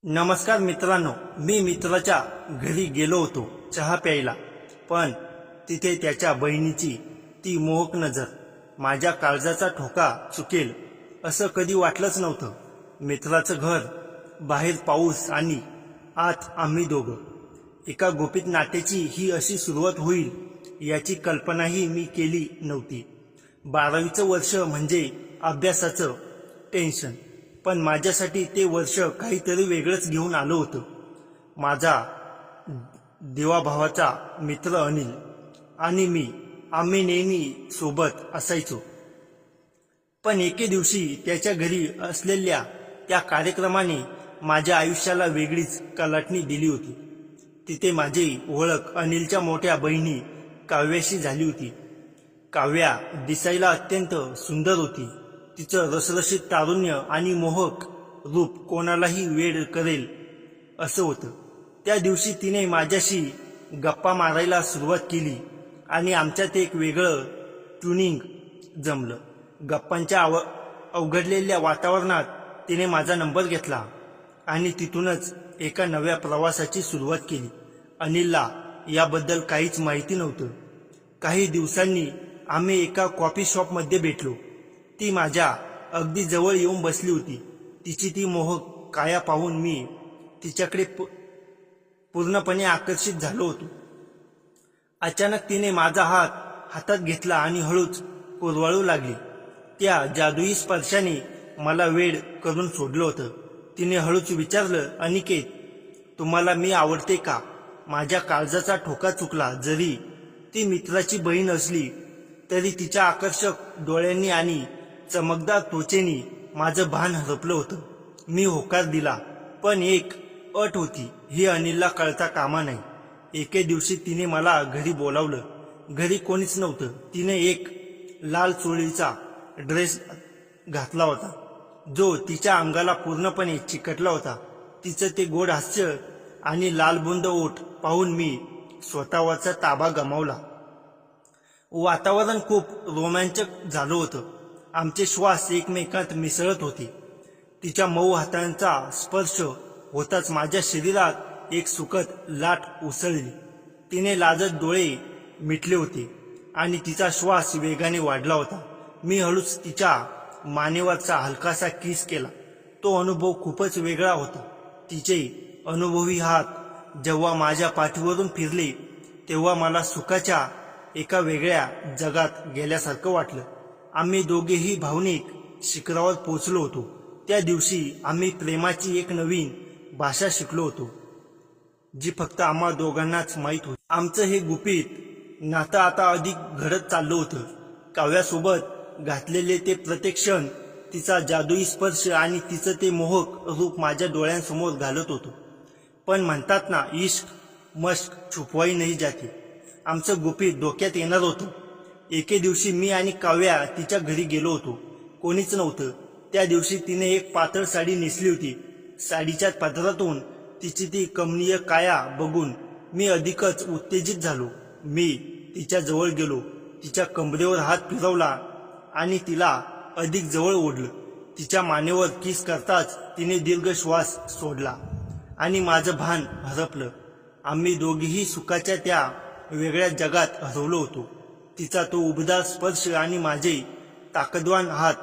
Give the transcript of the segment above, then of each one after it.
नमस्कार मित्रांनो, मी मित्राच्या घरी गेलो होतो चहा प्यायला, पण तिथे त्याच्या बहिणीची ती मोहक नजर माझ्या काळजाचा ठोका चुकेल असं कधी वाटलंच नव्हतं. मित्राचं घर, बाहेर पाऊस आणि आत आम्ही दोघं. एका गुपित नाट्याची ही अशी सुरुवात होईल याची कल्पनाही मी केली नव्हती. 12वीचं वर्ष म्हणजे अभ्यासाचं टेन्शन, पण माझ्यासाठी ते वर्ष काहीतरी वेगळंच घेऊन आलं होतं. माझा देवाभावाचा मित्र अनिल आणि आम्ही नेहमी सोबत असायचो. पण एके दिवशी त्याच्या घरी असलेल्या त्या कार्यक्रमाने माझ्या आयुष्याला वेगळीच कलाटणी दिली होती. तिथे माझी ओळख अनिलच्या मोठ्या बहिणी काव्याशी झाली होती. काव्या दिसायला अत्यंत सुंदर होती. तिचं रसरशीत तारुण्य आणि मोहक रूप कोणालाही वेड करेल असं होतं. त्या दिवशी तिने माझ्याशी गप्पा मारायला सुरुवात केली आणि आमच्यात एक वेगळं ट्युनिंग जमलं. गप्पांच्या अवघडलेल्या वातावरणात तिने माझा नंबर घेतला आणि तिथूनच एका नव्या प्रवासाची सुरुवात केली. अनिलला याबद्दल काहीच माहिती नव्हतं. काही दिवसांनी आम्ही एका कॉफी शॉपमध्ये भेटलो. ती माझ्या अगदी जवळ येऊन बसली होती. तिची ती मोहक काया पाहून मी तिच्याकडे पूर्णपणे आकर्षित झालो होतो. अचानक तिने माझा हात हातात घेतला आणि हळूच कुरवाळू लागली. त्या जादुई स्पर्शाने मला वेड करून सोडलं होतं. तिने हळूच विचारलं, अनिकेत, तुम्हाला मी आवडते का? माझ्या काळजाचा ठोका चुकला. जरी ती मित्राची बहीण असली तरी तिच्या आकर्षक डोळ्यांनी आणि चमकदार त्वचेने माझं भान हरपलं होतं. मी होकार दिला, पण एक अट होती, ही अनिलला कळता कामा नाही. एके दिवशी तिने मला घरी बोलावलं. घरी कोणीच नव्हतं. तिने एक लाल चोळीचा ड्रेस घातला होता जो तिच्या अंगाला पूर्णपणे चिकटला होता. तिचं ते गोड हास्य आणि लालबुंद ओठ पाहून मी स्वतःवरचा ताबा गमावला. वातावरण खूप रोमांचक झालं होतं. आमचे श्वास एकमेकांत मिसळत होते. तिच्या मऊ हातांचा स्पर्श होताच माझ्या शरीरात एक सुखद लाट उसळली. तिने लाजत डोळे मिटले होते आणि तिचा श्वास वेगाने वाढला होता. मी हळूच तिच्या मानेवरचा हलकासा किस केला. तो अनुभव खूपच वेगळा होता. तिचे अनुभवी हात जेव्हा माझ्या पाठीवरून फिरले तेव्हा मला सुखाच्या एका वेगळ्या जगात गेल्यासारखं वाटलं. आम्ही दोघेही भावनिक शिखरावर पोचलो होतो. त्या दिवशी आम्ही प्रेमाची एक नवीन भाषा शिकलो होतो, जी फक्त आम्हा दोघांनाच माहीत होती. आमचं हे गुपित नातं आता अधिक घडत चाललं होतं. काव्यासोबत घातलेले ते प्रत्येक क्षण, तिचा जादुई स्पर्श आणि तिचं ते मोहक रूप माझ्या डोळ्यांसमोर घालत होतो. पण म्हणतात ना, इश्क मश्क छुपवाई नाही जाते. आमचं गुपित धोक्यात येणार होतं. एके दिवशी मी आणि काव्या तिच्या घरी गेलो होतो. कोणीच नव्हतं. त्या दिवशी तिने एक पातळ साडी नेसली होती. साडीच्या पदरातून तिची ती कमनीय काया बघून मी अधिकच उत्तेजित झालो. मी तिच्या जवळ गेलो, तिच्या कंबरेवर हात फिरवला आणि तिला अधिक जवळ ओढलं. तिच्या मानेवर किस करताच तिने दीर्घ श्वास सोडला आणि माझं भान हरपलं. आम्ही दोघेही सुखाच्या त्या वेगळ्या जगात हरवलो होतो. तिचा तो उबदार स्पर्श आणि माझे ताकदवान हात,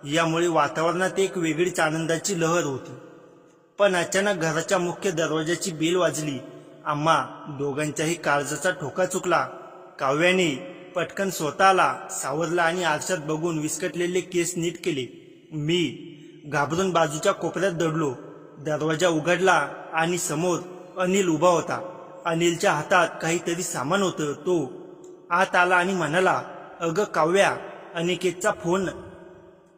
यामुळे वातावरणात एक वेगळीच आनंदाची लहर होती. पण अचानक घराच्या मुख्य दरवाजाची बेल वाजली. आम्हा दोघांच्याही काळजाचा ठोका चुकला. काव्याने पटकन स्वतःला सावरला आणि आरशात बघून विस्कटलेले केस नीट केले. मी घाबरून बाजूच्या कोपऱ्यात दडलो. दरवाजा उघडला आणि समोर अनिल उभा होता. अनिलच्या हातात काहीतरी सामान होतं. तो आत आला आणि म्हणाला, अगं काव्या, अनिकेतचा फोन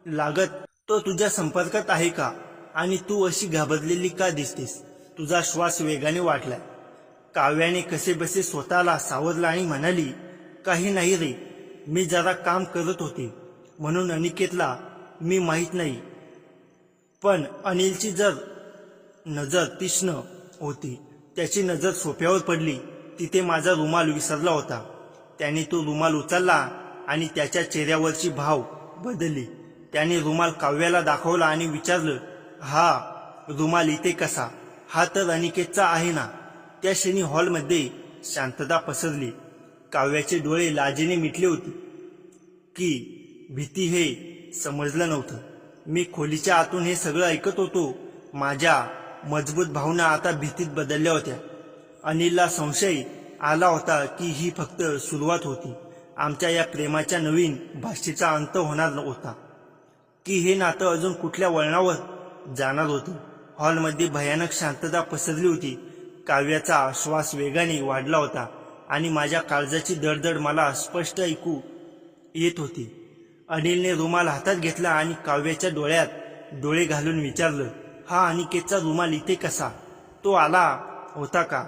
लागत. तो तुझ्या संपर्कात आहे का? आणि तू अशी घाबरलेली का दिसतेस? तुझा श्वास वेगाने वाढलाय. काव्याने कसेबसे स्वतःला सावरला आणि म्हणाली, काही नाही रे, मी जरा काम करत होते म्हणून अनिकेतला मी माहीत नाही. पण अनिलची नजर तीक्ष्ण होती. त्याची नजर सोफ्यावर पडली. तिथे माझा रुमाल विसरला होता. त्याने तो रुमाल उचलला आणि त्याच्या चेहऱ्यावरची भाव बदलली. त्याने रुमाल काव्याला दाखवला आणि विचारलं, हा रुमाल इथे कसा? हा तर अनिकेतचा आहे ना. त्या क्षणी हॉलमध्ये शांतता पसरली. काव्याचे डोळे लाजेने मिटले होते. की भीती हे समजलं नव्हतं. मी खोलीच्या आतून हे सगळं ऐकत होतो. माझ्या मजबूत भावना आता भीतीत बदलल्या होत्या. अनिलला संशय आला होता की ही फक्त सुरुवात होती. आमच्या या प्रेमाच्या नवीन भाषेचा अंत होणार होता, की हे नातं अजून कुठल्या वळणावर जाणार होतं. हॉलमध्ये भयानक शांतता पसरली होती. काव्याचा श्वास वेगाने वाढला होता आणि माझ्या काळजाची दडदड मला स्पष्ट ऐकू येत होती. अनिलने रुमाल हातात घेतला आणि काव्याच्या डोळ्यात डोळे घालून विचारलं, हा अनिकेतचा रुमाल इथे कसा? तो आला होता का?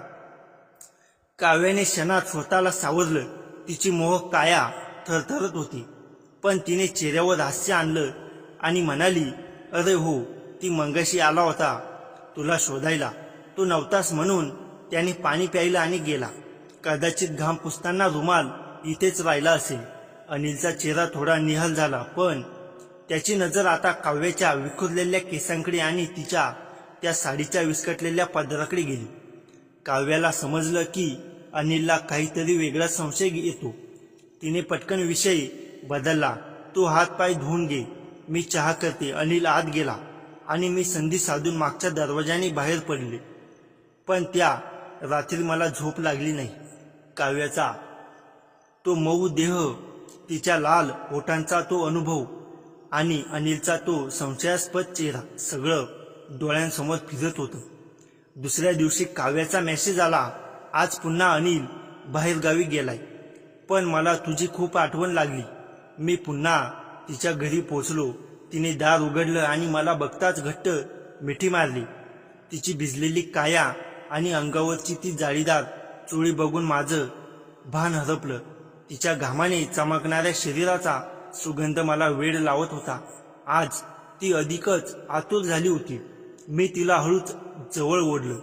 काव्याने क्षणात स्वतःला सावरलं. तिची मोहक काया थरथरत होती, पण तिने चेहऱ्यावर हास्य आणलं आणि म्हणाली, अरे हो, ती मंगाशी आला होता तुला शोधायला. तू नव्हतास म्हणून त्याने पाणी प्यायला आणि गेला. कदाचित घाम पुसताना रुमाल इथेच राहिला असेल. अनिलचा चेहरा थोडा निहाल झाला, पण त्याची नजर आता काव्याच्या विखुरलेल्या केसांकडे आणि तिच्या त्या साडीच्या विस्कटलेल्या पदराकडे गेली. काव्याला समजलं की अनिलला काहीतरी वेगळा संशय येतो. तिने पटकन विषय बदलला. तू हात पाय धुवून घे, मी चहा करते. अनिल आत गेला आणि मी संधी साधून मागच्या दरवाजाने बाहेर पडले. पण त्या रात्री मला झोप लागली नाही. काव्याचा तो मऊ देह, तिच्या लाल ओठांचा तो अनुभव आणि अनिलचा तो संशयास्पद चेहरा सगळं डोळ्यांसमोर फिरत होतं. दुसऱ्या दिवशी काव्याचा मेसेज आला, आज पुन्हा अनिल बाहेरगावी गेलाय, पण मला तुझी खूप आठवण लागली. मी पुन्हा तिच्या घरी पोचलो. तिने दार उघडलं आणि मला बघताच घट्ट मिठी मारली. तिची भिजलेली काया आणि अंगावरची ती जाळीदार चोळी बघून माझं भान हरपलं. तिच्या घामाने चमकणाऱ्या शरीराचा सुगंध मला वेड लावत होता. आज ती अधिकच आतुर झाली होती. मी तिला हळूच जवळ ओढलं.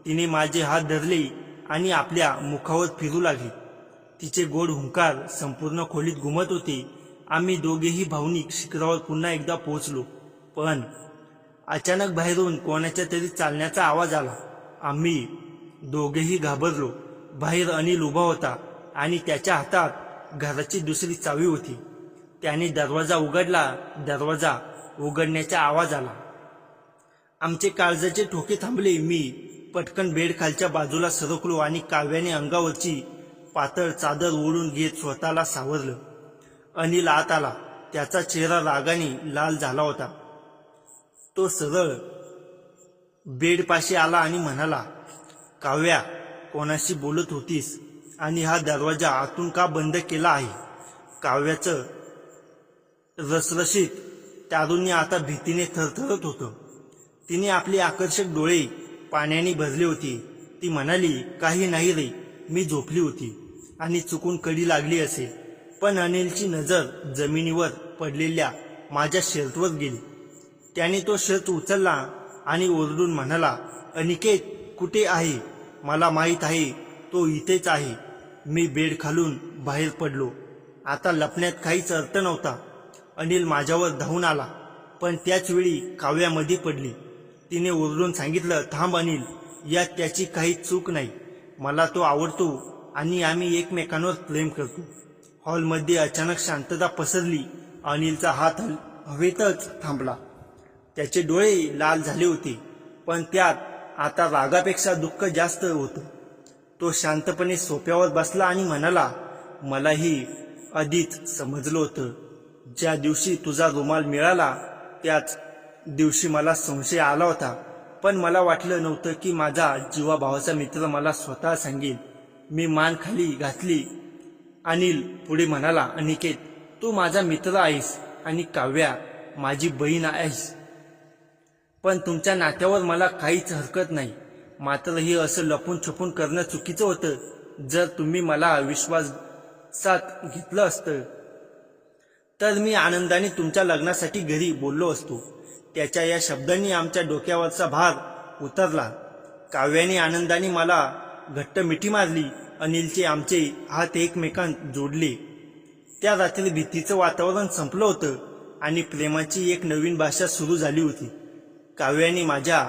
तिने माझे हात धरले आणि आपल्या मुखावर फिरू लागली. तिचे गोड हुंकार संपूर्ण खोलीत घुमत होते. आम्ही दोघेही भावनिक शिखरावर पुन्हा एकदा पोहोचलो. पण अचानक बाहेरून कोणाच्या तरी चालण्याचा आवाज आला. आम्ही दोघेही घाबरलो. बाहेर अनिल उभा होता आणि त्याच्या हातात घराची दुसरी चावी होती. त्याने दरवाजा उघडला. दरवाजा उघडण्याचा आवाज आला. आमचे काळजाचे ठोके थांबले. मी पटकन बेड खालच्या बाजूला सरकलो आणि काव्याने अंगावरची पातळ चादर ओढून घेत स्वतःला सावरलं. अनिल आत आला. त्याचा चेहरा रागाने लाल झाला होता. तो सरळ बेडपाशी आला आणि म्हणाला, काव्या, कोणाशी बोलत होतीस आणि हा दरवाजा आतून का बंद केला आहे? काव्याचं रसरशीत तारुण्य आता भीतीने थरथरत होतं. तिने आपले आकर्षक डोळे पाण्याने भरले होते. ती म्हणाली, काही नाही रे, मी झोपली होती आणि चुकून कडी लागली असेल. पण अनिलची नजर जमिनीवर पडलेल्या माझ्या शर्टवर गेली. त्याने तो शर्ट उचलला आणि ओरडून म्हणाला, अनिकेत कुठे आहे? मला माहीत आहे तो इथेच आहे. मी बेड खालून बाहेर पडलो. आता लपण्यात काहीच अर्थ नव्हता. अनिल माझ्यावर धावून आला, पण त्याच वेळी काव्या मध्ये पडली. तिने ओरडून सांगितलं, थांब अनिल, यात त्याची काही चूक नाही. मला तो आवडतो आणि आम्ही एकमेकांवर प्रेम करतो. हॉलमध्ये अचानक शांतता पसरली. अनिलचा हात हवेतच थांबला. त्याचे डोळे लाल झाले होते, पण त्यात आता रागापेक्षा दुःख जास्त होतं. तो शांतपणे सोफ्यावर बसला आणि म्हणाला, मलाही आधीच समजलं होतं. ज्या दिवशी तुझा रुमाल मिळाला त्याच दिवशी मला संशय आला होता. पण मला वाटलं नव्हतं की माझा जीवाभावाचा मित्र मला स्वतः सांगेल. मी मान खाली घातली. अनिल पुढे म्हणाला, अनिकेत, तू माझा मित्र आहेस आणि काव्या माझी बहीण आहेस. पण तुमच्या नात्यावर मला काहीच हरकत नाही. मात्र हे असं लपून छपून करणं चुकीचं होतं. जर तुम्ही मला विश्वासात घेतलं असतं तर मी आनंदाने तुमच्या लग्नासाठी घरी बोललो असतो. त्याच्या या शब्दांनी आमच्या डोक्यावरचा भार उतरला. काव्याने आनंदाने मला घट्ट मिठी मारली. अनिलचे आमचे हात एकमेकांत जोडले. त्या रात्री भीतीचं वातावरण संपलं होतं आणि प्रेमाची एक नवीन भाषा सुरू झाली होती. काव्याने माझ्या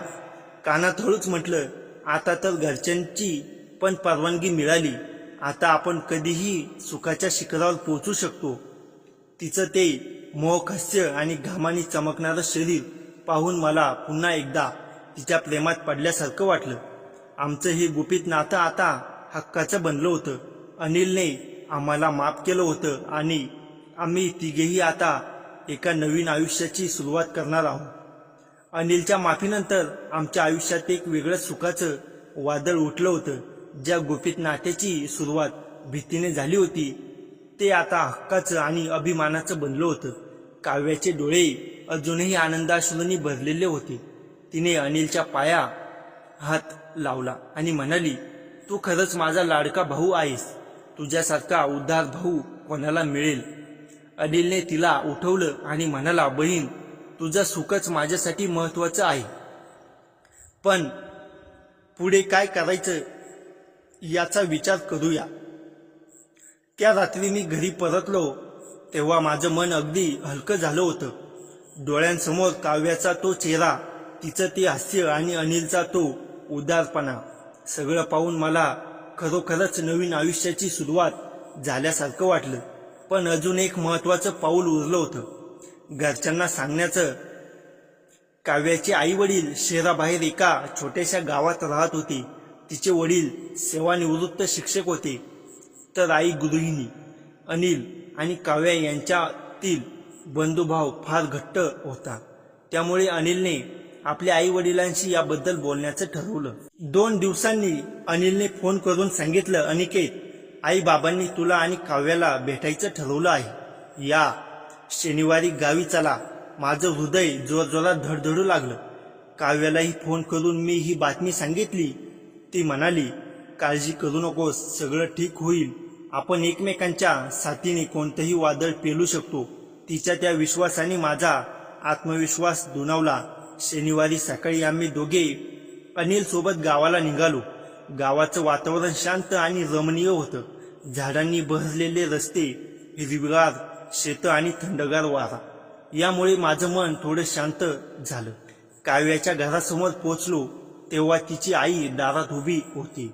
कानात हळूच म्हटलं, आता तर घरच्यांची पण परवानगी मिळाली, आता आपण कधीही सुखाच्या शिखरावर पोहोचू शकतो. तिचं ते मोहक हास्य आणि घामाने चमकणारं शरीर पाहून मला पुन्हा एकदा तिच्या प्रेमात पडल्यासारखं वाटलं. आमचं हे गुपित नातं आता हक्काचं बनलं होतं. अनिलने आम्हाला माफ केलं होतं आणि आम्ही तिघेही आता एका नवीन आयुष्याची सुरुवात करणार आहोत. अनिलच्या माफीनंतर आमच्या आयुष्यात एक वेगळं सुखाचं वादळ उठलं होतं. ज्या गुपित नात्याची सुरुवात भीतीने झाली होती ते आता हक्काचं आणि अभिमानाचं बनलं होतं. काव्याचे डोळे अजूनही आनंदाश्रूंनी भरलेले होते. तिने अनिलच्या पाया हात लावला आणि म्हणाली, तू खरंच माझा लाडका भाऊ आहेस. तुझ्यासारखा उद्धार भाऊ कोणाला मिळेल. अनिलने तिला उठवलं आणि म्हणाला, बहीण, तुझं सुखच माझ्यासाठी महत्वाचं आहे. पण पुढे काय करायचं याचा विचार करूया. त्या रात्री मी घरी परतलो तेव्हा माझं मन अगदी हलकं झालं होतं. डोळ्यांसमोर काव्याचा तो चेहरा, तिचं ते हास्य आणि अनिलचा तो उदारपणा सगळं पाहून मला खरोखरच नवीन आयुष्याची सुरुवात झाल्यासारखं वाटलं. पण अजून एक महत्वाचं पाऊल उरलं होतं, घरच्यांना सांगण्याचं. काव्याचे आई वडील शहराबाहेर एका छोट्याशा गावात राहत होते. तिचे वडील सेवानिवृत्त शिक्षक होते तर आई गृहिणी. अनिल आणि काव्या यांच्यातील बंधुभाव फार घट्ट होता. त्यामुळे अनिलने आपल्या आई वडिलांशी याबद्दल बोलण्याचं ठरवलं. 2 दिवसांनी अनिलने फोन करून सांगितलं, अनिकेत, आई बाबांनी तुला आणि काव्याला भेटायचं ठरवलं आहे. या शनिवारी गावी चला. माझं हृदय जोरजोरात धडधडू लागलं. काव्यालाही फोन करून मी ही बातमी सांगितली. ती म्हणाली, काळजी करू नकोस, सगळं ठीक होईल. आपण एकमेकांच्या साथीने कोणतंही वादळ पेलू शकतो. तिच्या त्या विश्वासाने माझा आत्मविश्वास दुणावला. शनिवारी सकाळी आम्ही दोघे अनिल सोबत गावाला निघालो. गावाचं वातावरण शांत आणि रमणीय होतं. झाडांनी बहरलेले रस्ते, हिरवीगार शेतं आणि थंडगार वारा यामुळे माझं मन थोडं शांत झालं. काव्याच्या घरासमोर पोचलो तेव्हा तिची आई दारात उभी होती.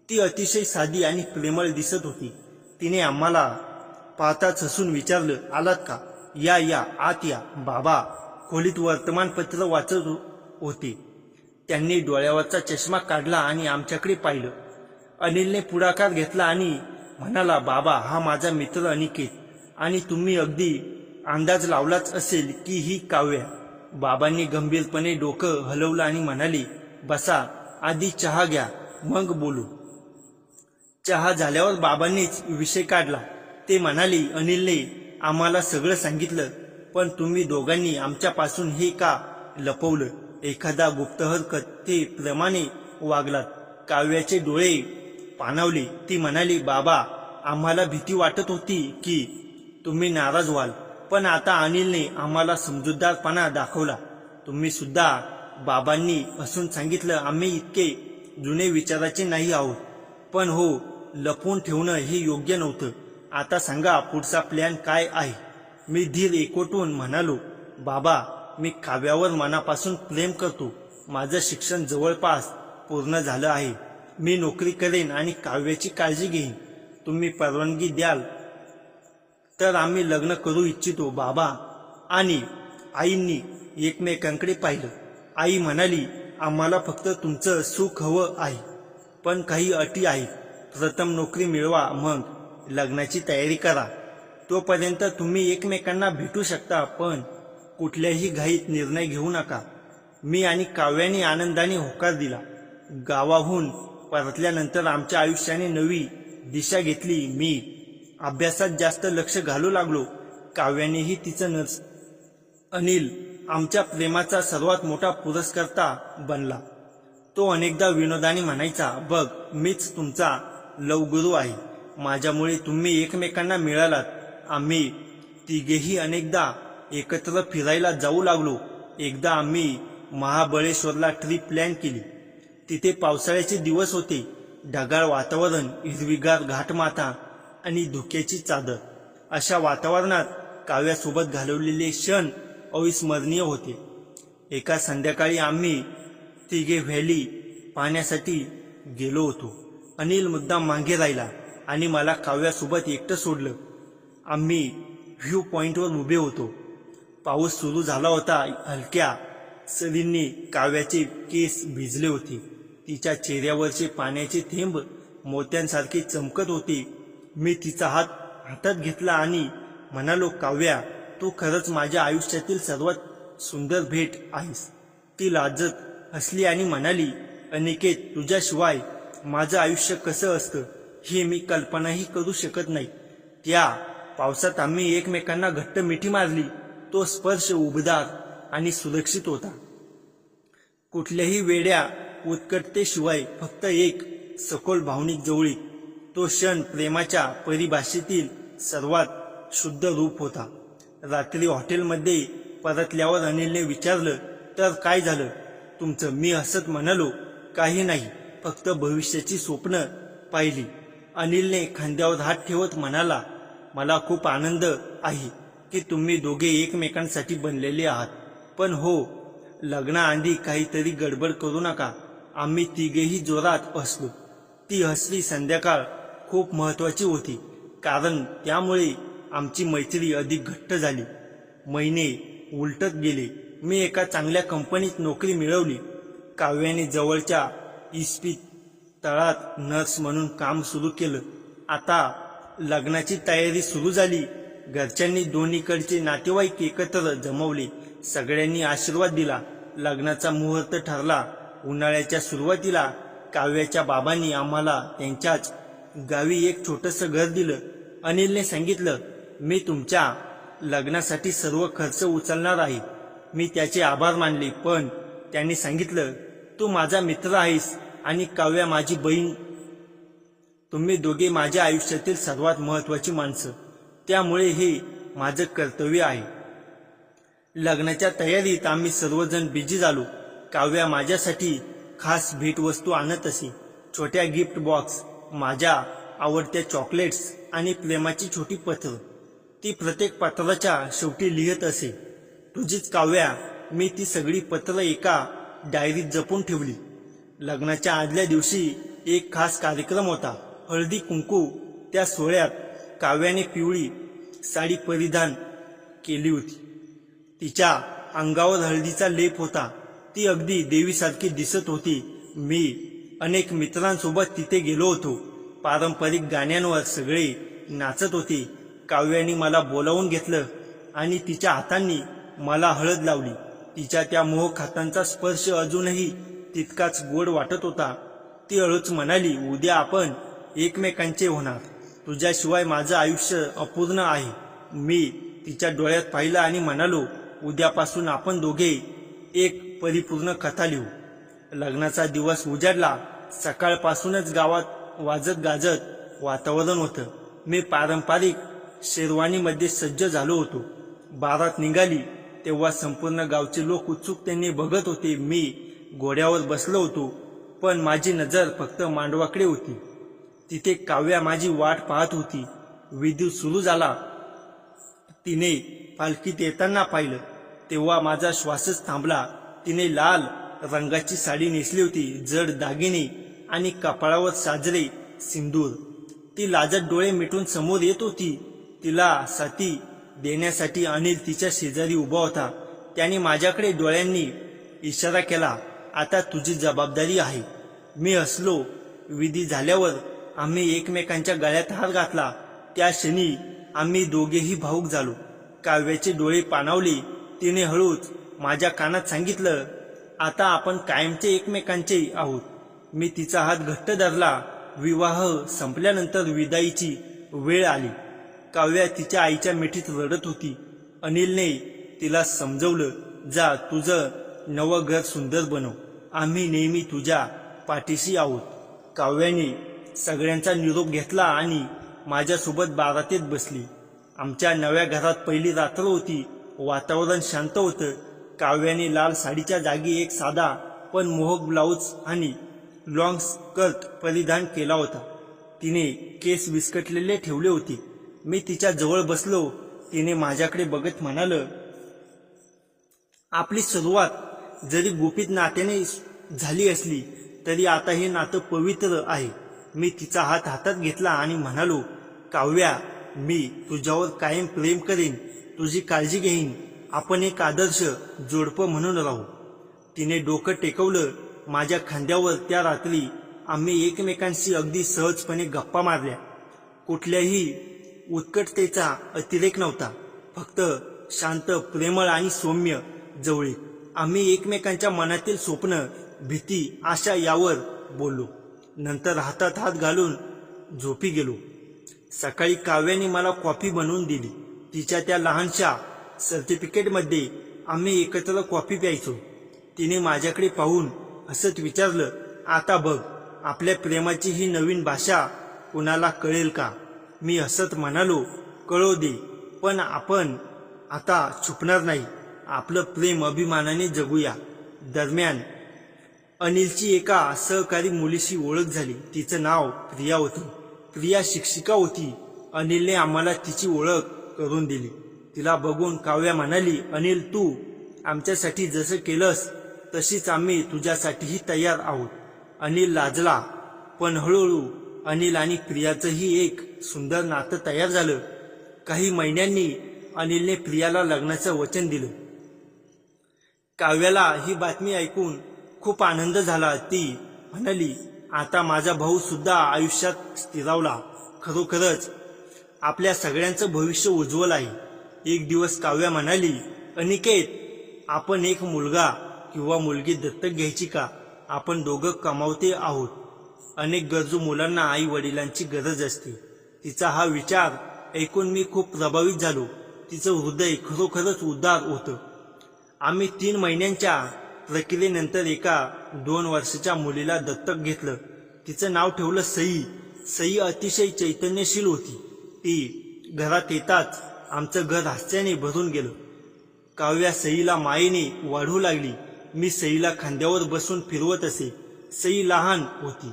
ती अतिशय साधी आणि प्रेमळ दिसत होती. तिने आम्हाला पाहताच हसून विचारलं, आलात का? या या, आत या. बाबा खोलीत वर्तमानपत्र वाचत होते. त्यांनी डोळ्यावरचा चष्मा काढला आणि आमच्याकडे पाहिलं. अनिलने पुढाकार घेतला आणि म्हणाला, बाबा, हा माझा मित्र अनिकेत, आणि तुम्ही अगदी अंदाज लावलाच असेल की ही काव्या. बाबांनी गंभीरपणे डोकं हलवलं आणि म्हणाले, बसा, आधी चहा घ्या, मग बोलू. चहा झाल्यावर बाबांनीच विषय काढला. ते म्हणाले, अनिलने आम्हाला सगळं सांगितलं, पण तुम्ही दोघांनी आमच्यापासून हे का लपवलं? एखादा गुप्तहर कथेप्रमाणे वागलात. काव्याचे डोळे पाणावले. ती म्हणाली, बाबा, आम्हाला भीती वाटत होती की तुम्ही नाराज व्हाल, पण आता अनिलने आम्हाला समजूतदारपणा दाखवला. तुम्ही सुद्धा. बाबांनी हसून सांगितलं, आम्ही इतके जुने विचाराचे नाही आहोत. पण हो, लपवून ठेवणं हे योग्य नव्हतं. आता सांगा, पुढचा प्लॅन काय आहे? मी धीर एकवटून म्हणालो, बाबा, मी काव्यावर मनापासून प्रेम करतो. माझं शिक्षण जवळपास पूर्ण झालं आहे. मी नोकरी करेन आणि काव्याची काळजी घेईन. तुम्ही परवानगी द्याल तर आम्ही लग्न करू इच्छितो. बाबा आणि आईंनी एकमेकांकडे पाहिलं. आई म्हणाली, आम्हाला फक्त तुमचं सुख हवं आहे, पण काही अटी आहेत. प्रथम नोकरी मिळवा, मग लग्नाची तयारी करा. तोपर्यंत तुम्ही एकमेकांना भेटू शकता, पण कुठल्याही घाईत निर्णय घेऊ नका. मी आणि काव्याने आनंदाने होकार दिला. गावाहून परतल्यानंतर आमच्या आयुष्याने नवी दिशा घेतली. मी अभ्यासात जास्त लक्ष घालू लागलो. काव्यानेही तिचं नर्स. अनिल आमच्या प्रेमाचा सर्वात मोठा पुरस्कर्ता बनला. तो अनेकदा विनोदाने म्हणायचा, बघ, मीच तुमचा लवगुरू आहे. माझ्यामुळे तुम्ही एकमेकांना मिळालात. आम्ही तिघेही अनेकदा एकत्र फिरायला जाऊ लागलो. एकदा आम्ही महाबळेश्वरला ट्रिप प्लॅन केली. तिथे पावसाळ्याचे दिवस होते. ढगाळ वातावरण, हिरवीगार घाटमाथा आणि धुक्याची चादर. अशा वातावरणात काव्यासोबत घालवलेले क्षण अविस्मरणीय होते. एका संध्याकाळी आम्ही तिघे व्हॅली पाहण्यासाठी गेलो होतो. अनिल मुद्दाम मागे राहिला आणि मला काव्यासोबत एकटं सोडलं. आम्ही व्ह्यू पॉइंटवर उभे होतो. पाऊस सुरू झाला होता. हलक्या सरींनी काव्याचे केस भिजले होते. तिच्या चेहऱ्यावरचे पाण्याचे थेंब मोत्यांसारखे चमकत होते. मी तिचा हात हातात घेतला आणि म्हणालो, काव्या, तू खरंच माझ्या आयुष्यातील सर्वात सुंदर भेट आहेस. ती लाजत हसली आणि म्हणाली, अनिकेत, तुझ्याशिवाय माझं आयुष्य कसं असतं हे मी कल्पनाही करू शकत नाही. त्या पावसात आम्ही एकमेकांना घट्ट मिठी मारली. तो स्पर्श उबदार आणि सुरक्षित होता. कुठल्याही वेड्या उत्कटतेशिवाय फक्त एक सखोल भावनिक जवळीक. तो क्षण प्रेमाच्या परिभाषेतील सर्वात शुद्ध रूप होता. रात्री हॉटेलमध्ये परतल्यावर अनिलने विचारलं, तर काय झालं तुमचं? मी हसत म्हणालो, काही नाही, फक्त भविष्याची स्वप्न पाहिली. अनिलने खांद्यावर हात ठेवत म्हणाला, मला खूप आनंद आहे की तुम्ही दोघे एकमेकांसाठी बनलेले आहात. पण हो, लग्नाआधी काहीतरी गडबड करू नका. आम्ही तिघेही जोरात हसलो. ती हसली संध्याकाळ खूप महत्वाची होती, कारण त्यामुळे आमची मैत्री अधिक घट्ट झाली. महिने उलटत गेले. मी एका चांगल्या कंपनीत नोकरी मिळवली. काव्याने जवळच्या इस्पितळात नर्स म्हणून काम सुरू केलं. आता लग्नाची तयारी सुरू झाली. घरच्यांनी दोन्हीकडचे नातेवाईक एकत्र जमवले. सगळ्यांनी आशीर्वाद दिला. लग्नाचा मुहूर्त ठरला. उन्हाळ्याच्या सुरुवातीला काव्याच्या बाबांनी आम्हाला त्यांच्याच गावी एक छोटंसं घर दिलं. अनिलने सांगितलं, मी तुमच्या लग्नासाठी सर्व खर्च उचलणार आहे. मी त्याचे आभार मानले, पण त्यांनी सांगितलं, तू माझा मित्र आहेस आणि काव्या माझी बहीण. तुम्ही दोघे माझ्या आयुष्यातील सर्वात महत्वाची माणसं. त्यामुळे हे माझं कर्तव्य आहे. लग्नाच्या तयारीत आम्ही सर्वजण बिझी झालो. काव्या माझ्यासाठी खास भेटवस्तू आणत असे. छोट्या गिफ्ट बॉक्स, माझ्या आवडत्या चॉकलेट्स आणि प्रेमाची छोटी पत्र. ती प्रत्येक पत्राच्या शेवटी लिहित असे, तुझीच काव्या. मी ती सगळी पत्र एका डायरीत जपून ठेवली. लग्नाच्या आदल्या दिवशी एक खास कार्यक्रम होता, हळदी कुंकू. त्या सोहळ्यात काव्याने पिवळी साडी परिधान केली होती. तिच्या अंगावर हळदीचा लेप होता. ती अगदी देवीसारखी दिसत होती. मी अनेक मित्रांसोबत तिथे गेलो होतो. पारंपरिक गाण्यांवर सगळे नाचत होते. काव्याने मला बोलावून घेतलं आणि तिच्या हातांनी मला हळद लावली. तिच्या त्या मोहक हातांचा स्पर्श अजूनही तितकाच गोड वाटत होता. ती हळूच म्हणाली, उद्या आपण एकमेकांचे होणार. तुझ्याशिवाय माझं आयुष्य अपूर्ण आहे. मी तिच्या डोळ्यात पाहिलं आणि म्हणालो, उद्यापासून आपण दोघे एक परिपूर्ण कथा लिहू. लग्नाचा दिवस उजाडला. सकाळपासूनच गावात वाजत गाजत वातावरण होतं. मी पारंपरिक शेरवानीमध्ये सज्ज झालो होतो. बारात निघाली तेव्हा संपूर्ण गावचे लोक उत्सुकतेने बघत होते. मी घोड्यावर बसलो होतो, पण माझी नजर फक्त मांडवाकडे होती. तिथे काव्या माझी वाट पाहत होती. विधी सुरू झाला. तिने पालखीत येताना पाहिलं तेव्हा माझा श्वासच थांबला. तिने लाल रंगाची साडी नेसली होती, जड दागिने आणि कपाळावर साजरे सिंदूर. ती लाजत डोळे मिटून समोर येत होती. तिला साथी देण्यासाठी अनिल तिच्या शेजारी उभा होता. त्याने माझ्याकडे डोळ्यांनी इशारा केला, आता तुझी जबाबदारी आहे. मी हसलो. विधी झाल्यावर आम्ही एकमेकांच्या गळ्यात हार घातला. त्या क्षणी आम्ही दोघेही भावूक झालो. काव्याचे डोळे पाणावले. तिने हळूच माझ्या कानात सांगितलं, आता आपण कायमचे एकमेकांचे आहोत. मी तिचा हात घट्ट धरला. विवाह संपल्यानंतर विदाईची वेळ आली. काव्या तिच्या आईच्या मिठीत रडत होती. अनिलने तिला समजवलं, जा, तुझं नवं घर सुंदर बनव. आम्ही नेहमी तुझ्या पाठीशी आहोत. काव्याने सगळ्यांचा निरोप घेतला आणि माझ्यासोबत बारातीत बसली. आमच्या नव्या घरात पहिली रात्र होती. वातावरण शांत होतं. काव्याने लाल साडीच्या जागी एक साधा पण मोहक ब्लाऊज आणि लॉंग स्कर्ट परिधान केला होता. तिने केस विस्कटलेले ठेवले होते. मी तिच्या जवळ बसलो. तिने माझ्याकडे बघत म्हणालं, आपली सुरुवात जरी गुपित नात्याने झाली असली तरी आता हे नातं पवित्र आहे. मी तिचा हात हातात घेतला आणि म्हणालो, काव्या, मी तुझ्यावर कायम प्रेम करेन, तुझी काळजी घेईन. आपण एक आदर्श जोडपं म्हणून राहू. तिने डोकं टेकवलं माझ्या खांद्यावर. त्या रात्री आम्ही एकमेकांशी अगदी सहजपणे गप्पा मारल्या. कुठल्याही उत्कटतेचा अतिरेक नव्हता, फक्त शांत, प्रेमळ आणि सौम्य जवळीक. आम्ही एकमेकांच्या मनातील स्वप्न, भीती, आशा यावर बोललो. नंतर हातात हात घालून झोपी गेलो. सकाळी काव्याने मला कॉफी बनवून दिली. तिच्या त्या लहानशा सर्टिफिकेटमध्ये आम्ही एकत्र कॉफी प्यायचो. तिने माझ्याकडे पाहून हसत विचारलं, आता बघ, आपल्या प्रेमाची ही नवीन भाषा कुणाला कळेल का? मी हसत म्हणालो, कळू दे, पण आपण आता छुपणार नाही. आपलं प्रेम अभिमानाने जगूया. दरम्यान अनिलची एका सहकारी मुलीशी ओळख झाली. तिचं नाव प्रिया होतं. प्रिया शिक्षिका होती. अनिलने आम्हाला तिची ओळख करून दिली. तिला बघून काव्या म्हणाली, अनिल, तू आमच्यासाठी जसं केलंस तशीच आम्ही तुझ्यासाठीही तयार आहोत. अनिल लाजला, पण हळूहळू अनिल आणि प्रियाचंही एक सुंदर नातं तयार झालं. काही महिन्यांनी अनिलने प्रियाला लग्नाचं वचन दिलं. काव्याला ही बातमी ऐकून खूप आनंद झाला. ती म्हणाली, आता माझा भाऊ सुद्धा आयुष्यात स्थिरावला. खरोखरच आपल्या सगळ्यांचं भविष्य उज्ज्वल आहे. एक दिवस काव्या म्हणाली, अनिकेत, आपण एक मुलगा किंवा मुलगी दत्तक घ्यायची का? आपण दोघं कमावते आहोत. अनेक गरजू मुलांना आई वडिलांची गरज असते. तिचा हा विचार ऐकून मी खूप प्रभावित झालो. तिचं हृदय खरोखरच उदार होतं. आम्ही 3 महिन्यांच्या प्रक्रियेनंतर एका 2 वर्षाच्या मुलीला दत्तक घेतलं. तिचं नाव ठेवलं सई. सई अतिशय चैतन्यशील होती. ती घरात येताच आमचं घर हास्याने भरून गेलं. काव्या सईला मायेने वाढवू लागली. मी सईला खांद्यावर बसून फिरवत असे. सई लहान होती,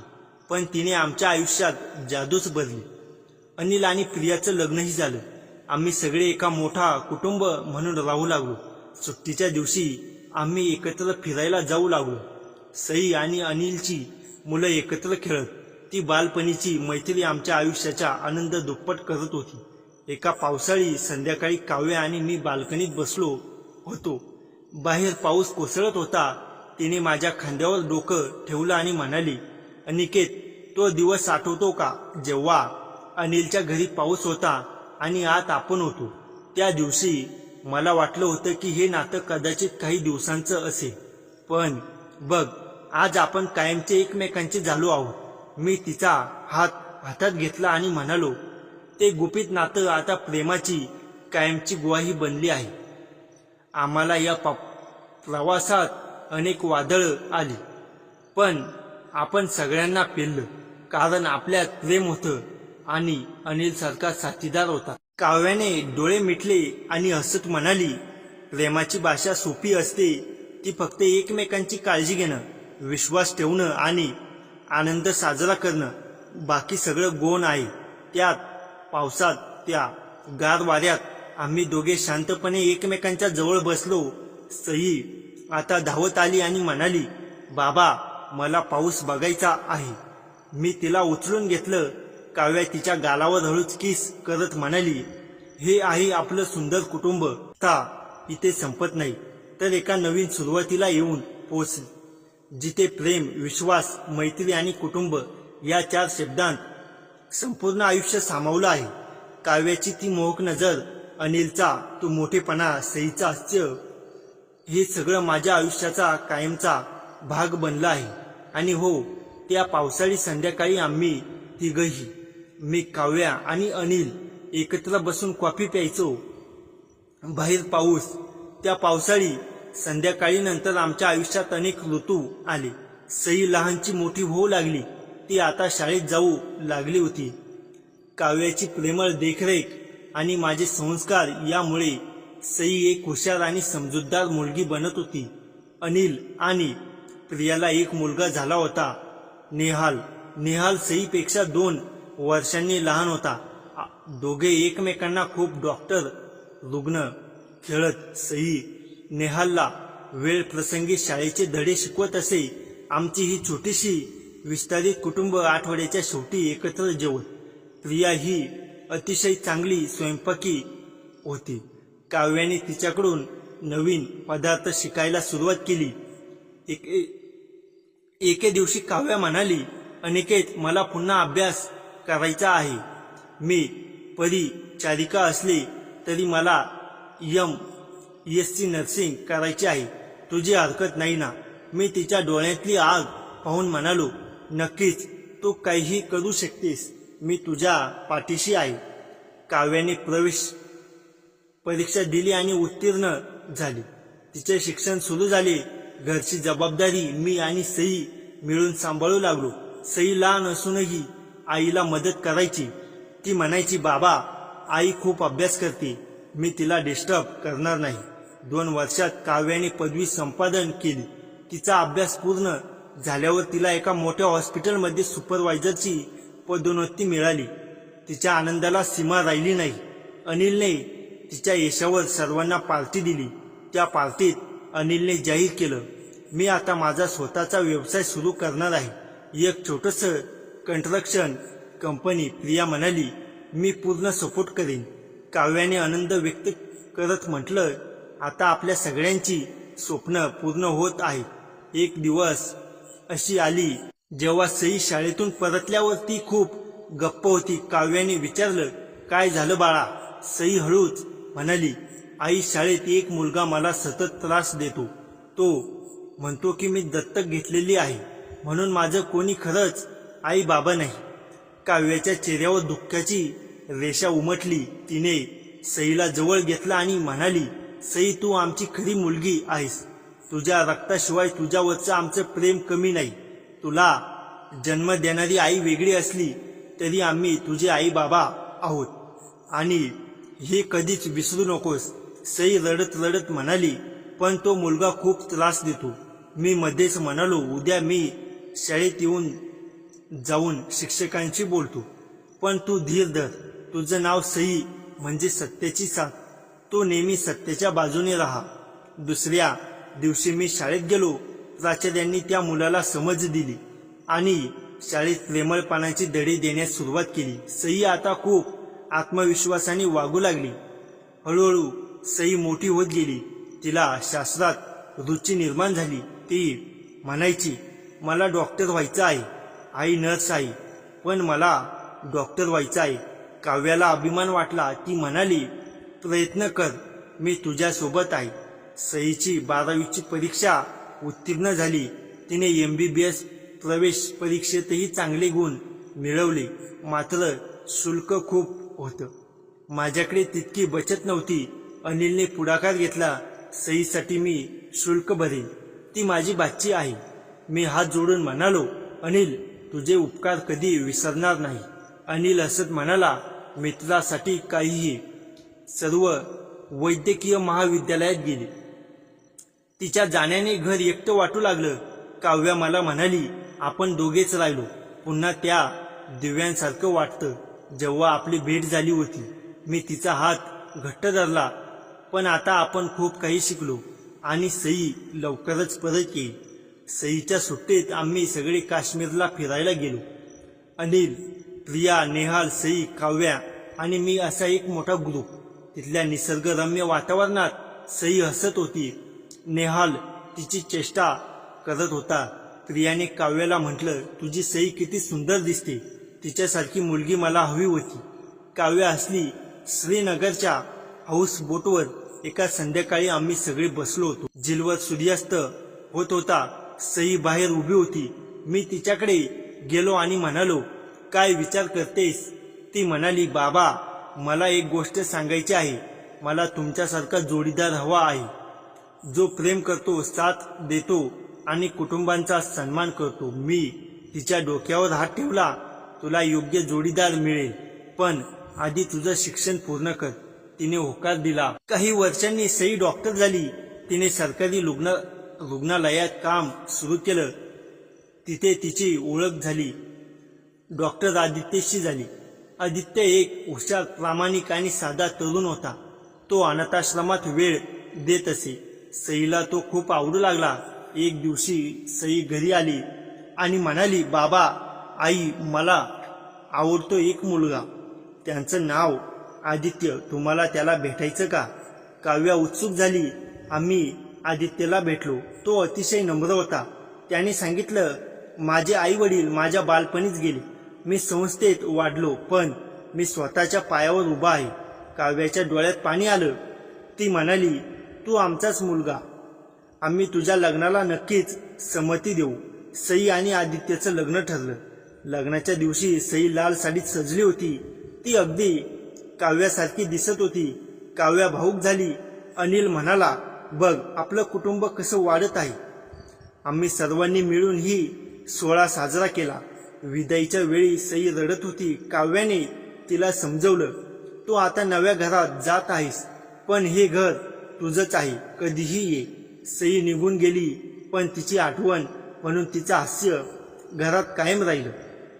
पण तिने आमच्या आयुष्यात जादूच भरली. अनिल आणि प्रियाचं लग्नही झालं. आम्ही सगळे एका मोठा कुटुंब म्हणून राहू लागलो. सुट्टीच्या दिवशी आम्ही एकत्र फिरायला जाऊ लागलो. सई आणि अनिलची मुलं एकत्र खेळत. ती बालपणीची मैत्री आमच्या आयुष्याचा आनंद दुप्पट करत होती. एका पावसाळी संध्याकाळी काव्या आणि मी बाल्कनीत बसलो होतो. बाहेर पाऊस कोसळत होता. तिने माझ्या खांद्यावर डोकं ठेवलं आणि म्हणाली, अनिकेत, तो दिवस आठवतो का जेव्हा अनिलच्या घरी पाऊस होता आणि आत आपण होतो? त्या दिवशी मला वाटलं होतं की हे नातं कदाचित काही दिवसांचं असेल, पण बघ, आज आपण कायमचे एकमेकांचे झालो आहोत. मी तिचा हात हातात घेतला आणि म्हणालो, ते गुपित नातं आता प्रेमाची कायमची ग्वाही बनली आहे. आम्हाला या प्रवासात अनेक वादळं आली, पण आपण सगळ्यांना पेललं, कारण आपल्यात प्रेम होतं आणि अनिल सारखा साथीदार होता. काव्याने डोळे मिटले आणि हसत म्हणाली, प्रेमाची भाषा सोपी असते. ती फक्त एकमेकांची काळजी घेणं, विश्वास ठेवणं आणि आनंद साजरा करणं. बाकी सगळं गौण आहे. त्यात पावसात, त्या गार वाऱ्यात आम्ही दोघे शांतपणे एकमेकांच्या जवळ बसलो. सई आता धावत आली आणि म्हणाली, बाबा, मला पाऊस बघायचा आहे. मी तिला उचलून घेतलं. काव्या तिच्या गालावर हळूच किस करत म्हणाली, हे आहे आपलं सुंदर कुटुंब. आता इथे संपत नाही, तर एका नवीन सुरुवातीला येऊन पोहोचली, जिथे प्रेम, विश्वास, मैत्री आणि कुटुंब या 4 शब्दांत संपूर्ण आयुष्य सामावलं आहे. काव्याची ती मोहक नजर, अनिलचा तो मोठेपणा, सईचा हास्य, हे सगळं माझ्या आयुष्याचा कायमचा भाग बनला आहे. आणि हो, त्या पावसाळी संध्याकाळी आम्ही तिघही, मी, काव्या आणि अनिल, एकत्र बसून कॉफी प्यायचो. बाहेर पाऊस. त्या पावसाळी संध्याकाळी नंतर आमच्या आयुष्यात अनेक ऋतू आले. सई लहानची मोठी होऊ लागली. ती आता शाळेत जाऊ लागली होती. काव्याची प्रेमळ देखरेख आणि माझे संस्कार यामुळे सई एक हुशार आणि समजूतदार मुलगी बनत होती. अनिल आणि प्रियाला एक मुलगा झाला होता, नेहाल. नेहाल सईपेक्षा 2 वर्षांनी लहान होता. दोघे एकमेकांना खूप डॉक्टर रुग्ण खेळत. सई नेहालला वेळ प्रसंगी शाळेचे धडे शिकवत असे. आमची ही छोटीशी विस्तारित कुटुंब आठवड्याच्या शेवटी एकत्र जेवत. प्रिया ही अतिशय चांगली स्वयंपाकी होती. काव्याने तिच्याकडून नवीन पदार्थ शिकायला सुरुवात केली. एके दिवशी काव्या म्हणाली, अनिकेत, मला पुन्हा अभ्यास करायचा आहे. मी परिचारिका असले तरी मला MSc नर्सिंग करायचे आहे. तुझी हरकत नाही ना? मी तिच्या डोळ्यातली आग पाहून म्हणालो, नक्कीच, तू काहीही करू शकतेस. मी तुझ्या पाठीशी आहे. काव्याने प्रवेश परीक्षा दिली आणि उत्तीर्ण झाली. तिचे शिक्षण सुरू झाले. घरची जबाबदारी मी आणि सई मिळून सांभाळू लागलो. सई लहान असूनही आईला मदत करायची. ती म्हणायची, बाबा, आई खूप अभ्यास करते, मी तिला डिस्टर्ब करणार नाही. 2 वर्षात काव्याने पदवी संपादन केली. तिचा अभ्यास पूर्ण झाल्यावर तिला एका मोठ्या हॉस्पिटलमध्ये सुपरवायझरची पदोन्नती मिळाली. तिच्या आनंदाला सीमा राहिली नाही. अनिलने तिच्या यशावर सर्वांना पार्टी दिली. त्या पार्टीत अनिलने जाहीर केलं, मी आता माझा स्वतःचा व्यवसाय सुरू करणार आहे, एक छोटंसं कंस्ट्रक्शन कंपनी. प्रिया म्हणाली, मी पूर्ण सपोर्ट करेन. काव्याने आनंद व्यक्त करत म्हटलं, आता आपल्या सगळ्यांची स्वप्न पूर्ण होत आहेत. एक दिवस अशी आली जेव्हा सई शाळेतून परतल्यावर ती खूप गप्प होती. काव्याने विचारलं, काय झालं बाळा? सई हळूच म्हणाली, आई, शाळेत एक मुलगा मला सतत त्रास देतो. तो म्हणतो की मी दत्तक घेतलेली आहे म्हणून माझं कोणी खरंच आई बाबा नाही. काव्याच्या चेहऱ्यावर दुःखाची रेषा उमटली. तिने सईला जवळ घेतला आणि म्हणाली, सई, तू आमची खरी मुलगी आहेस. तुझ्या रक्ताशिवाय तुझ्यावरचं आमचं प्रेम कमी नाही. तुला जन्म देणारी आई वेगळी असली तरी आम्ही तुझे आई बाबा आहोत आणि हे कधीच विसरू नकोस. सई रडत रडत म्हणाली, पण तो मुलगा खूप त्रास देतो. मी मध्येच म्हणालो, उद्या मी शाळेत जाऊन शिक्षकांशी बोलतो. पण तू धीर धर. तुझं नाव सई म्हणजे सत्याची साथ. तो नेहमी सत्याच्या बाजूने राहा. दुसऱ्या दिवशी मी शाळेत गेलो. प्राचार्यांनी त्या मुलाला समज दिली आणि शाळेत प्रेमळपणाची धडे देण्यास सुरुवात केली. सई आता खूप आत्मविश्वासाने वागू लागली. हळूहळू सई मोठी होत गेली. तिला शास्त्रात रुची निर्माण झाली. ती म्हणायची, मला डॉक्टर व्हायचं आहे. आई नर्स आहे, पण मला डॉक्टर व्हायचं आहे. काव्याला अभिमान वाटला. ती म्हणाली, प्रयत्न कर, मी तुझ्यासोबत आहे. सईची 12वीची परीक्षा उत्तीर्ण झाली. तिने MBBS प्रवेश परीक्षेतही चांगले गुण मिळवले. मात्र शुल्क खूप होतं. माझ्याकडे तितकी बचत नव्हती. अनिलने पुढाकार घेतला, सईसाठी मी शुल्क भरेन. ती माझी बाची आहे. मी हात जोडून म्हणालो, अनिल, तुझे उपकार कधी विसरणार नाही. अनिल हसत म्हणाला, मित्रासाठी काहीही. सर्व वैद्यकीय महाविद्यालयात गेले. तिच्या जाण्याने घर एकटं वाटू लागलं. काव्या मला म्हणाली, आपण दोघेच राहिलो. पुन्हा त्या दिव्यांसारखं वाटतं जेव्हा आपली भेट झाली होती. मी तिचा हात घट्ट धरला. पण आता आपण खूप काही शिकलो आणि सई लवकरच परत येईल. सईच्या सुट्टीत आम्ही सगळे काश्मीरला फिरायला गेलो. अनिल, प्रिया, नेहाल, सई, काव्या आणि मी असा एक मोठा ग्रुप. तिथल्या निसर्गरम्य वातावरणात सई हसत होती. नेहाल तिची चेष्टा करत होता. प्रियाने काव्याला म्हटलं, तुझी सई किती सुंदर दिसते. तिच्यासारखी मुलगी मला हवी होती. काव्या हसली. श्रीनगरच्या हाऊस बोटवर एका संध्याकाळी आम्ही सगळे बसलो होतो. झीलवर सूर्यास्त होत होता. सई बाहेर उभी होती. मी तिच्याकडे गेलो आणि म्हणालो, काय विचार करतेस? ती म्हणाली, बाबा, मला एक गोष्ट सांगायची आहे. मला तुमच्यासारखा जोडीदार हवा आहे, जो प्रेम करतो, साथ देतो आणि कुटुंबांचा सन्मान करतो. मी तिच्या डोक्यावर हात ठेवला. तुला योग्य जोडीदार मिळेल, पण आधी तुझं शिक्षण पूर्ण कर. तिने होकार दिला. काही वर्षांनी सई डॉक्टर झाली. तिने सरकारी रुग्णालयात काम सुरू केलं. तिथे तिची ओळख झाली डॉक्टर आदित्यशी झाली. आदित्य एक हुशार, प्रामाणिक आणि साधा तरुण होता. तो अनाथाश्रमात वेळ देत असे. सईला तो खूप आवडू लागला. एक दिवशी सई घरी आली आणि म्हणाली, बाबा आई मला आवडतो एक मुलगा, त्यांचं नाव आदित्य, तुम्हाला त्याला भेटायचं का? काव्या उत्सुक झाली. आम्ही आदित्यला भेटलो. तो अतिशय नम्र होता. त्याने सांगितलं, माझे आई वडील माझ्या बालपणीच गेले. मी संस्थेत वाढलो, पण मी स्वतःच्या पायावर उभा आहे. काव्याच्या डोळ्यात पाणी आलं. ती म्हणाली, तू आमचाच मुलगा. आम्ही तुझ्या लग्नाला नक्कीच संमती देऊ. सई आणि आदित्यचं लग्न ठरलं. लग्नाच्या दिवशी सई लाल साडीत सजली होती. ती अगदी काव्यासारखी दिसत होती. काव्या भावूक झाली. अनिल म्हणाला, बघ आपलं कुटुंब कसं वाढत आहे. आम्ही सर्वांनी मिळून ही सोहळा साजरा केला. विदाईच्या वेळी सई रडत होती. काव्याने तिला समजवलं, तू आता नव्या घरात जात आहेस, पण हे घर तुझंच आहे, कधीही ये. सई निघून गेली, पण तिची आठवण म्हणून तिचं हास्य घरात कायम राहिलं.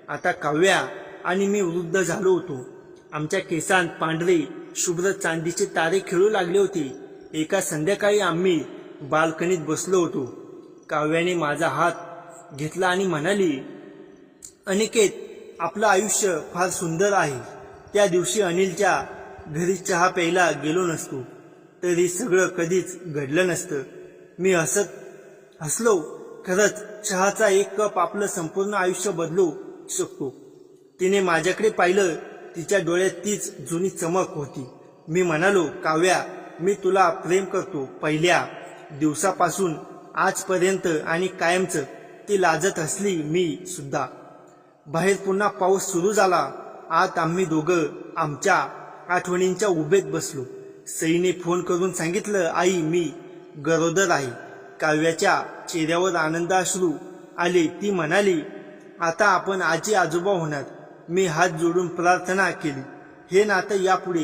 आता काव्या आणि मी वृद्ध झालो होतो. आमच्या केसांत पांढरे शुभ्र चांदीचे तारे खेळू लागले होते. एका संध्याकाळी आम्ही बाल्कनीत बसलो होतो. काव्याने माझा हात घेतला आणि म्हणाली, अनिकेत, आपलं आयुष्य फार सुंदर आहे. त्या दिवशी अनिलच्या घरी चहा प्यायला गेलो नसतो तर हे सगळं कधीच घडलं नसतं. मी हसलो. खरंच चहाचा एक कप आपलं संपूर्ण आयुष्य बदलू शकतो. तिने माझ्याकडे पाहिलं. तिच्या डोळ्यात तीच जुनी चमक होती. मी म्हणालो, काव्या, मी तुला प्रेम करतो. पहिल्या दिवसापासून आजपर्यंत आणि कायमचं. ती लाजत हसली. मी सुद्धा. बाहेर पुन्हा पाऊस सुरू झाला. आत आम्ही दोघं आमच्या आठवणींच्या उभेत बसलो. सईने फोन करून सांगितलं, आई मी गरोदर आहे. काव्याच्या चेहऱ्यावर आनंदाश्रू आले. ती म्हणाली, आता आपण आजी आजोबा होणार. मी हात जोडून प्रार्थना केली, हे नातं यापुढे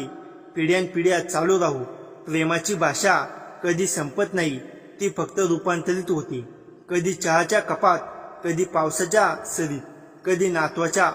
पिढ्यानपिढ्या चालू राहू. प्रेमाची भाषा कधी संपत नाही, ती फक्त रूपांतरित होते. कधी चहाच्या कपात, कधी पावसाच्या सरीत, कधी नातवाच्या